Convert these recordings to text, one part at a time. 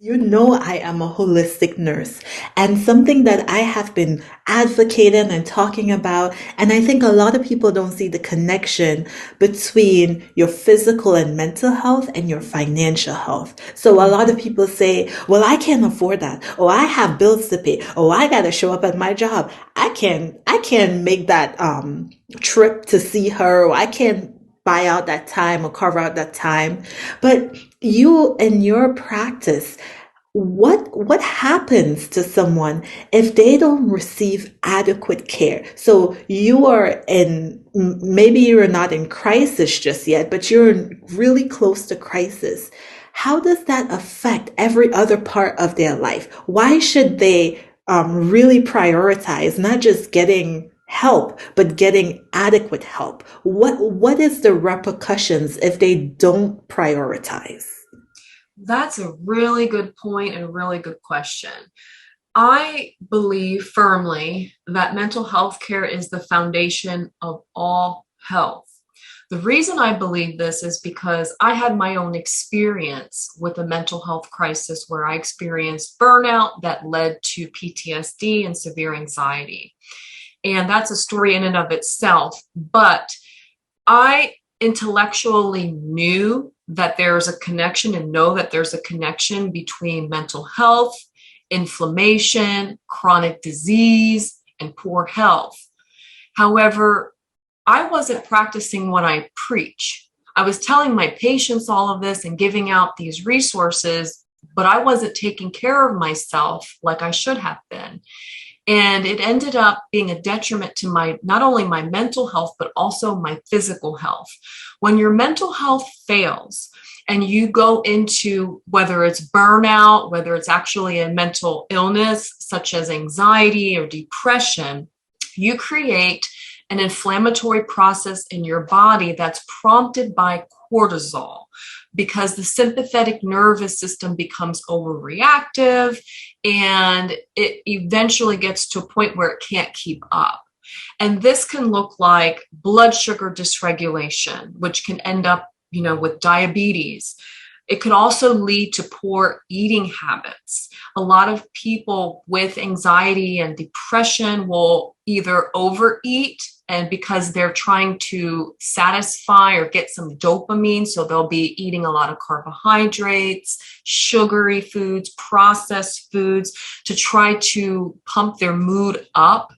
You know, I am a holistic nurse, and something that I have been advocating and talking about, and I think a lot of people don't see the connection between your physical and mental health and your financial health. So a lot of Mhm. people say, well, I can't afford that. Oh, I have bills to pay. Oh, I gotta show up at my job. I can make that trip to see her, or I can't buy out that time or carve out that time. But you in your practice, what happens to someone if they don't receive adequate care? So you are in, maybe you're not in crisis just yet, but you're really close to crisis. How does that affect every other part of their life? Why should they really prioritize not just getting help, but getting adequate help? What is the repercussions if they don't prioritize? That's a really good point and a really good question. I believe firmly that mental health care is the foundation of all health. The reason I believe this is because I had my own experience with a mental health crisis where I experienced burnout that led to PTSD and severe anxiety. And that's a story in and of itself. But I intellectually knew that there's a connection and know that there's a connection between mental health, inflammation, chronic disease, and poor health. However, I wasn't practicing what I preach. I was telling my patients all of this and giving out these resources, but I wasn't taking care of myself like I should have been. And it ended up being a detriment to my not only my mental health, but also my physical health. When your mental health fails and you go into whether it's burnout, whether it's actually a mental illness such as anxiety or depression, you create an inflammatory process in your body that's prompted by cortisol because the sympathetic nervous system becomes overreactive and it eventually gets to a point where it can't keep up. And this can look like blood sugar dysregulation, which can end up, with diabetes. It could also lead to poor eating habits. A lot of people with anxiety and depression will either overeat and because they're trying to satisfy or get some dopamine, so they'll be eating a lot of carbohydrates, sugary foods, processed foods to try to pump their mood up.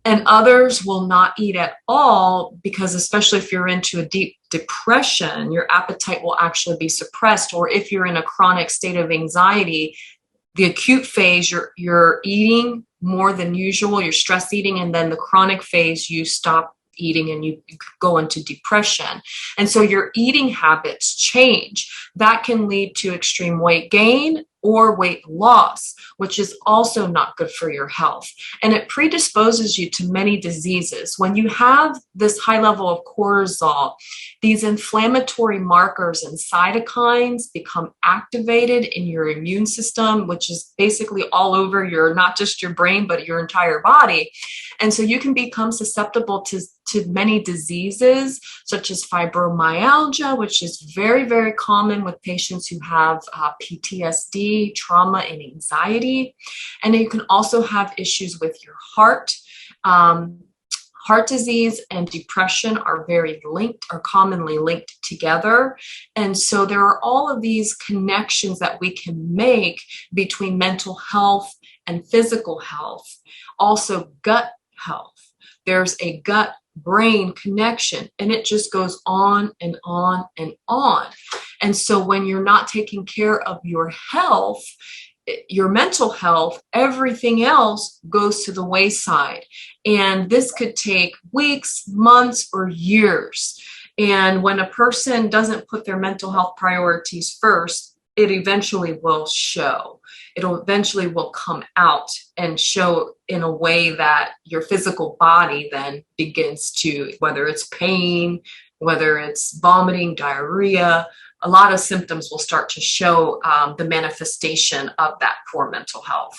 And others will not eat at all because, especially if you're into a deep depression, your appetite will actually be suppressed. Or if you're in a chronic state of anxiety, the acute phase, you're eating more than usual, you're stress eating, and then the chronic phase, you stop eating and you go into depression. And so your eating habits change. That can lead to extreme weight gain or weight loss, which is also not good for your health. And it predisposes you to many diseases. When you have this high level of cortisol, these inflammatory markers and cytokines become activated in your immune system, which is basically all over not just your brain, but your entire body. And so you can become susceptible to many diseases, such as fibromyalgia, which is very, very common with patients who have PTSD, trauma, and anxiety. And you can also have issues with your heart. Heart disease and depression are commonly linked together. And so there are all of these connections that we can make between mental health and physical health. Also, gut health. There's a gut brain connection, and it just goes on and on and on. And so when you're not taking care of your health, your mental health, everything else goes to the wayside. And this could take weeks, months, or years. And when a person doesn't put their mental health priorities first, it eventually will show. It'll eventually will come out and show in a way that your physical body then begins to, whether it's pain, whether it's vomiting, diarrhea, a lot of symptoms will start to show the manifestation of that poor mental health.